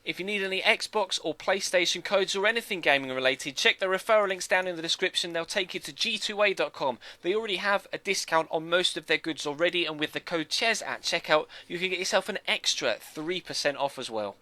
If you need any Xbox or PlayStation codes or anything gaming related, check the referral links down in the description. They'll take you to g2a.com. They already have a discount on most of their goods already, and with the code CHES at checkout, you can get yourself an extra 3% off as well.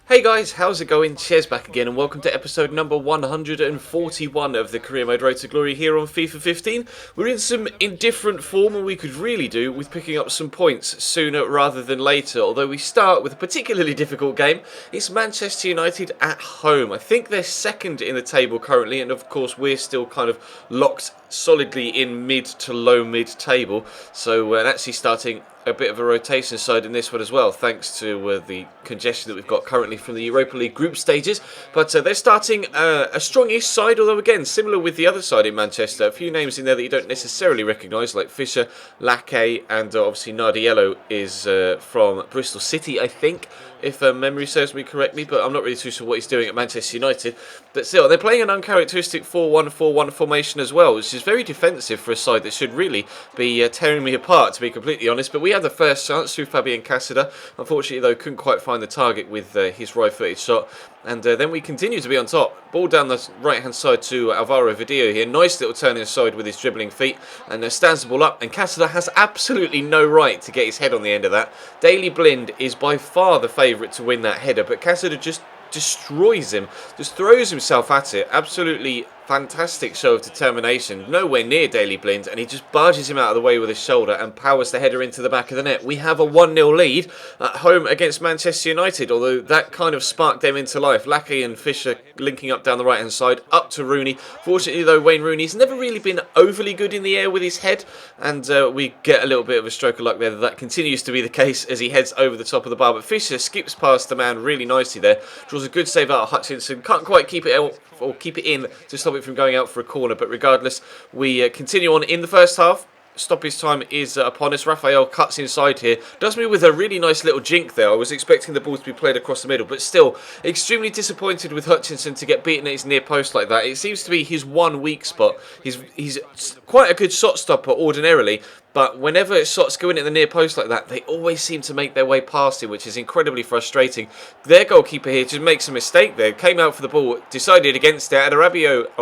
Hey guys, how's it going? Cheers back again and welcome to episode number 141 of the Career Mode Road to Glory here on FIFA 15. We're in some indifferent form and we could really do with picking up some points sooner rather than later, although we start with a particularly difficult game. It's Manchester United at home. I think they're second in the table currently, and of course we're still kind of locked solidly in mid to low mid table, so we're actually starting a bit of a rotation side in this one as well, thanks to the congestion that we've got currently from the Europa League group stages. But they're starting a strongish side, although again, similar with the other side in Manchester. A few names in there that you don't necessarily recognise, like Fisher, Lackey, and obviously Nardiello is from Bristol City, I think, if memory serves me correctly, but I'm not really too sure what he's doing at Manchester United. But still, they're playing an uncharacteristic 4-1-4-1 formation as well, which is very defensive for a side that should really be tearing me apart, to be completely honest. But we had the first chance through Fabian Casada. Unfortunately, though, couldn't quite find the target with his right-footed shot. And then we continue to be on top. Ball down the right-hand side to Alvaro Vidal here. Nice little turn inside with his dribbling feet. And stands the ball up. And Casada has absolutely no right to get his head on the end of that. Daley Blind is by far the favourite to win that header. But Casada just destroys him. Just throws himself at it. Absolutely fantastic show of determination. Nowhere near Daley Blind, and he just barges him out of the way with his shoulder and powers the header into the back of the net. We have a 1-0 lead at home against Manchester United, although that kind of sparked them into life. Lackey and Fisher linking up down the right hand side, up to Rooney. Fortunately though, Wayne Rooney's never really been overly good in the air with his head, and we get a little bit of a stroke of luck there. That continues to be the case as he heads over the top of the bar, but Fisher skips past the man really nicely there, draws a good save out of Hutchinson, can't quite keep it out or keep it in to stop it from going out for a corner. But regardless, we continue on in the first half. Stoppage time is upon us. Raphael cuts inside here. Does me with a really nice little jink there. I was expecting the ball to be played across the middle, but still extremely disappointed with Hutchinson to get beaten at his near post like that. It seems to be his one weak spot. He's quite a good shot stopper ordinarily, but whenever shots go in at the near post like that, they always seem to make their way past him, which is incredibly frustrating. Their goalkeeper here just makes a mistake there. Came out for the ball, decided against it. Adarabioyo,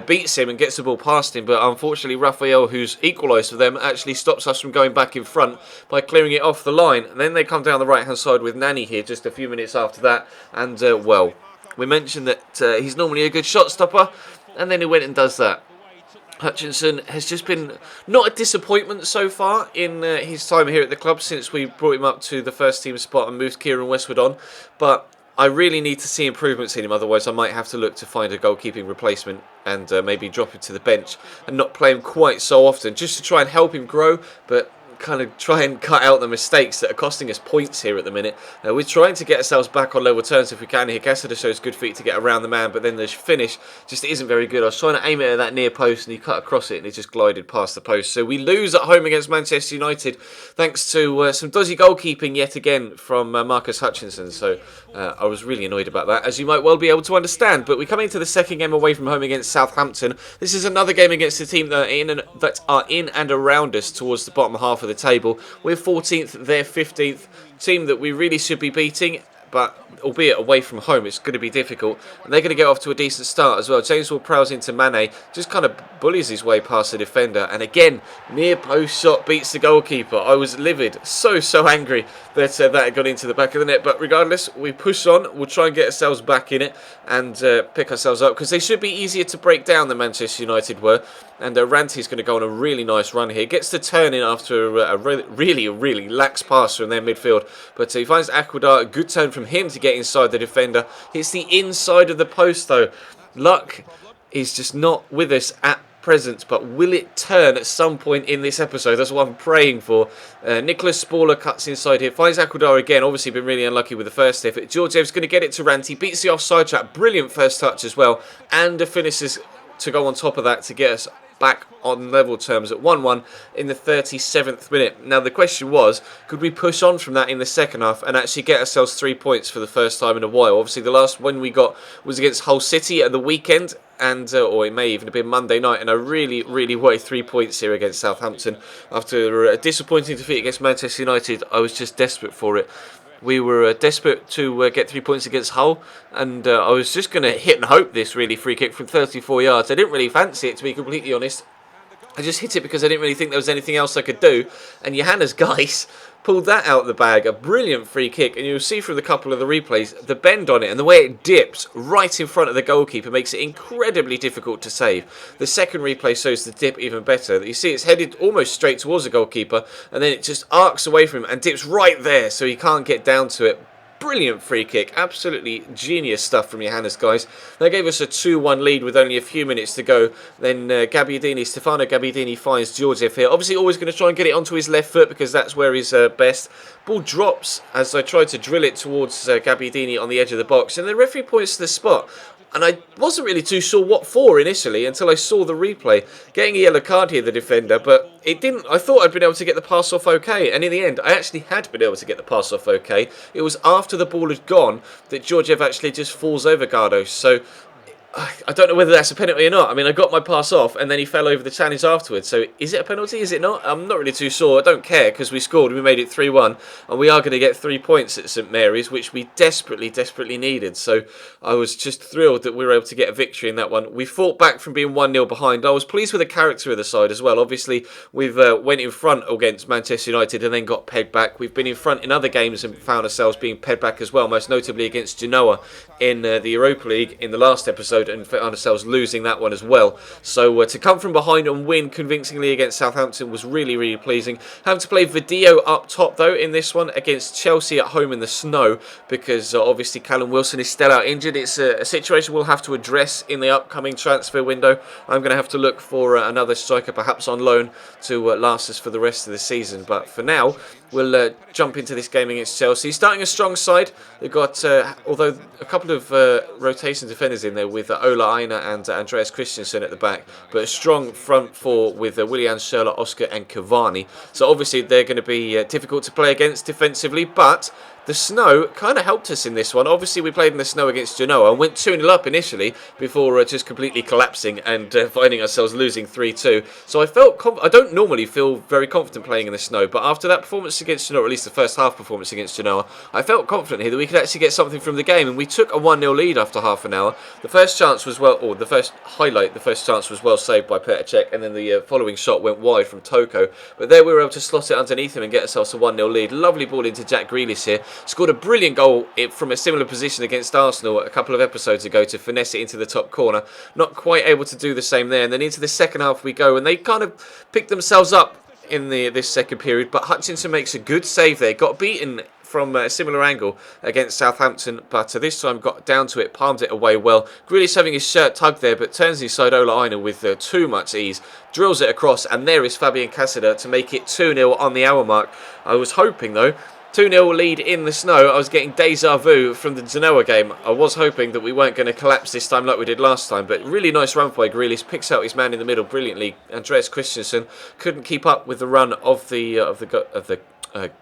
beats him and gets the ball past him. But unfortunately, Raphael, who's equalised for them, actually stops us from going back in front by clearing it off the line. And then they come down the right-hand side with Nani here just a few minutes after that. And, well, we mentioned that he's normally a good shot stopper, and then he went and does that. Hutchinson has just been not a disappointment so far in his time here at the club since we brought him up to the first team spot and moved Kieran Westwood on, but I really need to see improvements in him, otherwise I might have to look to find a goalkeeping replacement and maybe drop him to the bench and not play him quite so often, just to try and help him grow, but kind of try and cut out the mistakes that are costing us points here at the minute. We're trying to get ourselves back on level terms if we can here. Casada shows good feet to get around the man, but then the finish just isn't very good. I was trying to aim it at that near post and he cut across it and it just glided past the post. So we lose at home against Manchester United thanks to some dodgy goalkeeping yet again from Marcus Hutchinson. So I was really annoyed about that, as you might well be able to understand. But we come into the second game away from home against Southampton. This is another game against a team that are in and around us towards the bottom half of the table. We're 14th, they're 15th. Team that we really should be beating, but albeit away from home, it's going to be difficult. And they're going to get off to a decent start as well. James Ward prowls into Mane, just kind of bullies his way past the defender. And again, near post shot beats the goalkeeper. I was livid, so angry that that had gone into the back of the net. But regardless, we push on. We'll try and get ourselves back in it and pick ourselves up, because they should be easier to break down than Manchester United were. And Ranti's going to go on a really nice run here. Gets the turn in after a really lax pass from their midfield. But he finds Aquadar. A good turn from him to get inside the defender. Hits the inside of the post though. Luck is just not with us at present, but will it turn at some point in this episode? That's what I'm praying for. Nicholas Spaller cuts inside here. Finds Aquadar again. Obviously been really unlucky with the first effort. Georgiev's going to get it to Ranti. Beats the offside trap. Brilliant first touch as well. And finishes to go on top of that to get us back on level terms at 1-1 in the 37th minute. Now the question was, could we push on from that in the second half and actually get ourselves 3 points for the first time in a while? Obviously the last one we got was against Hull City at the weekend, and or it may even have been Monday night, and I really wanted 3 points here against Southampton. After a disappointing defeat against Manchester United, I was just desperate for it. we were desperate to get 3 points against Hull, and I was just going to hit and hope this really free kick from 34 yards. I didn't really fancy it, to be completely honest. I just hit it because I didn't really think there was anything else I could do, and Johannes Geis pulled that out of the bag. A brilliant free kick, and you'll see from the couple of the replays, the bend on it and the way it dips right in front of the goalkeeper makes it incredibly difficult to save. The second replay shows the dip even better. You see it's headed almost straight towards the goalkeeper, and then it just arcs away from him and dips right there, so he can't get down to it. Brilliant free kick, absolutely genius stuff from Johannes, guys. That gave us a 2-1 lead with only a few minutes to go. Then Stefano Gabbiadini finds Georgiev here. Obviously always going to try and get it onto his left foot because that's where he's best. Ball drops as I try to drill it towards Gabbiadini on the edge of the box, and the referee points to the spot. And I wasn't really too sure what for initially until I saw the replay. Getting a yellow card here, the defender, but it didn't. I thought I'd been able to get the pass off okay, and in the end I actually had been able to get the pass off okay. It was after the ball had gone that Georgiev actually just falls over Gardos. So I don't know whether that's a penalty or not. I mean, I got my pass off and then he fell over the challenge afterwards. So is it a penalty? Is it not? I'm not really too sure. I don't care because we scored and we made it 3-1. And we are going to get 3 points at St Mary's, which we desperately, desperately needed. So I was just thrilled that we were able to get a victory in that one. We fought back from being 1-0 behind. I was pleased with the character of the side as well. Obviously, we've went in front against Manchester United and then got pegged back. We've been in front in other games and found ourselves being pegged back as well, most notably against Genoa in the Europa League in the last episode, and found ourselves losing that one as well. So to come from behind and win convincingly against Southampton was really, really pleasing. Having to play Video up top though in this one against Chelsea at home in the snow, because obviously Callum Wilson is still out injured. It's a situation we'll have to address in the upcoming transfer window. I'm going to have to look for another striker, perhaps on loan, to last us for the rest of the season. But for now, we'll jump into this game against Chelsea. Starting a strong side. They've got, although a couple of rotation defenders in there with Ola Aina and Andreas Christensen at the back, but a strong front four with Willian Schürrle, Oscar and Cavani. So obviously they're going to be difficult to play against defensively, but the snow kind of helped us in this one. Obviously, we played in the snow against Genoa and went 2-0 up initially before just completely collapsing and finding ourselves losing 3-2. So I felt I don't normally feel very confident playing in the snow, but after that performance against Genoa, or at least the first half performance against Genoa, I felt confident here that we could actually get something from the game, and we took a 1-0 lead after half an hour. The first chance was the first chance was well saved by Petr Cech, and then the following shot went wide from Toko. But there we were able to slot it underneath him and get ourselves a 1-0 lead. Lovely ball into Jack Grealish here. Scored a brilliant goal from a similar position against Arsenal a couple of episodes ago to finesse it into the top corner. Not quite able to do the same there. And then into the second half we go, and they kind of picked themselves up in this second period. But Hutchinson makes a good save there. Got beaten from a similar angle against Southampton, but this time got down to it, palmed it away well. Grealish having his shirt tugged there, but turns inside Ola Aina with too much ease. Drills it across, and there is Fabian Cassada to make it 2-0 on the hour mark. I was hoping, though, 2-0 lead in the snow. I was getting deja vu from the Genoa game. I was hoping that we weren't going to collapse this time like we did last time, but really nice run by Grealish. Picks out his man in the middle brilliantly. Andreas Christensen couldn't keep up with the run of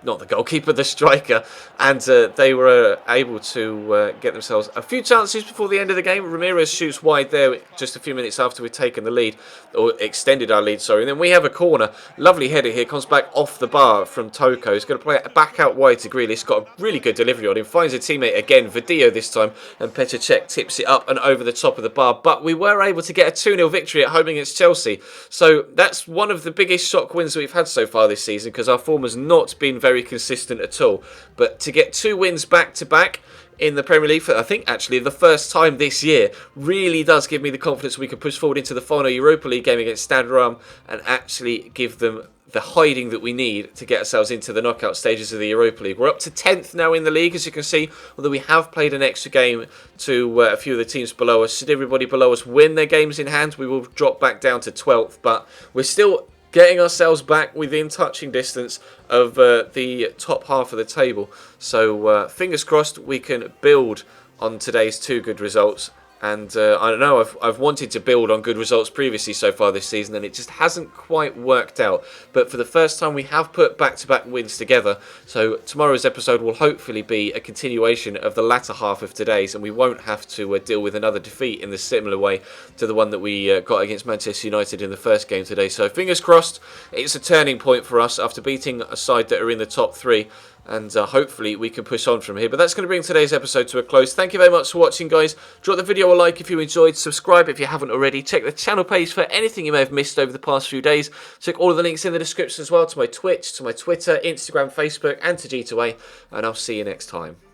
not the goalkeeper, the striker, and they were able to get themselves a few chances before the end of the game. Ramirez shoots wide there just a few minutes after we'd taken the lead, or extended our lead, sorry. And then we have a corner. Lovely header here, comes back off the bar from Toko. He's going to play it back out wide to Grealish. Got a really good delivery on him. Finds a teammate again, Video this time, and Petr Cech tips it up and over the top of the bar. But we were able to get a 2-0 victory at home against Chelsea. So that's one of the biggest shock wins that we've had so far this season, because our form has not been very consistent at all. But to get 2 wins back to back in the Premier League for, I think, actually the first time this year, really does give me the confidence we can push forward into the final Europa League game against Stade Rome and actually give them the hiding that we need to get ourselves into the knockout stages of the Europa League. We're up to 10th now in the league, as you can see, although we have played an extra game to a few of the teams below us. Should everybody below us win their games in hand, we will drop back down to 12th, but we're still getting ourselves back within touching distance of the top half of the table. So fingers crossed we can build on today's 2 good results. And I don't know, I've wanted to build on good results previously so far this season, and it just hasn't quite worked out. But for the first time, we have put back-to-back wins together. So tomorrow's episode will hopefully be a continuation of the latter half of today's, and we won't have to deal with another defeat in the similar way to the one that we got against Manchester United in the first game today. So fingers crossed, it's a turning point for us after beating a side that are in the top 3. and hopefully we can push on from here. But that's going to bring today's episode to a close. Thank you very much for watching, guys. Drop the video a like if you enjoyed, subscribe if you haven't already, check the channel page for anything you may have missed over the past few days. Check all of the links in the description as well to my Twitch, to my Twitter, Instagram, Facebook, and to G2A, and I'll see you next time.